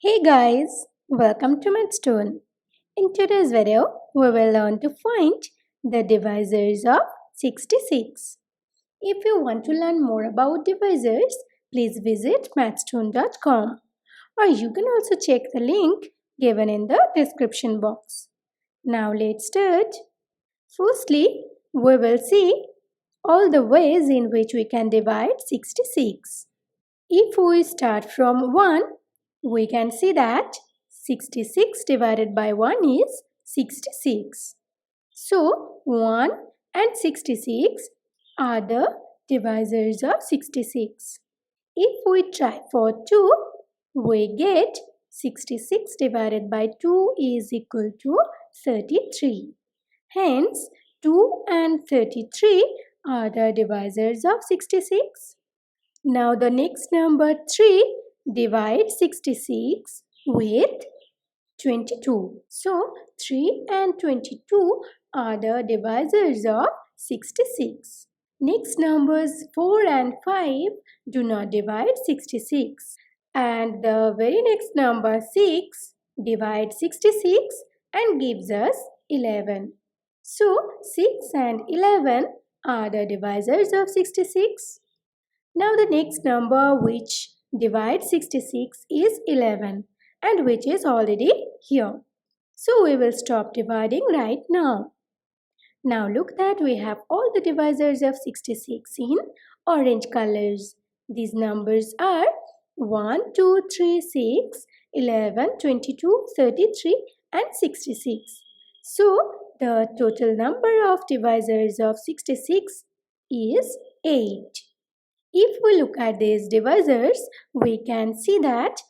Hey guys, welcome to Mathstoon. In today's video, we will learn to find the divisors of 66. If you want to learn more about divisors, please visit mathstoon.com, or you can also check the link given in the description box. Now let's start. Firstly, we will see all the ways in which we can divide 66. If we start from 1, we can see that 66 divided by 1 is 66. So 1 and 66 are the divisors of 66. If we try for 2, we get 66 divided by 2 is equal to 33. Hence, 2 and 33 are the divisors of 66. Now the next number 3 divides 66 with 22. So 3 and 22 are the divisors of 66. Next numbers 4 and 5 do not divide 66. And the very next number 6 divides 66 and gives us 11. So 6 and 11 are the divisors of 66. Now the next number which divides 66 is 11 and which is already here. So we will stop dividing right now. Now look that we have all the divisors of 66 in orange colors. These numbers are 1, 2, 3, 6, 11, 22, 33 and 66. So the total number of divisors of 66 is 8. If we look at these divisors, we can see that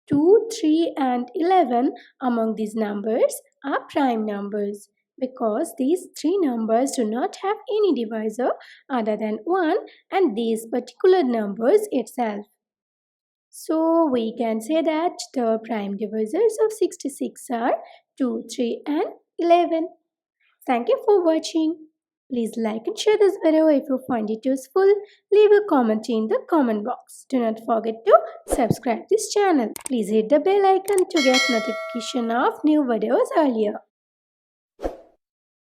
2, 3 and 11 among these numbers are prime numbers because these three numbers do not have any divisor other than 1 and these particular numbers itself. So we can say that the prime divisors of 66 are 2, 3 and 11. Thank you for watching. Please like and share this video if you find it useful. Leave a comment in the comment box. Do not forget to subscribe this channel. Please hit the bell icon to get notification of new videos earlier.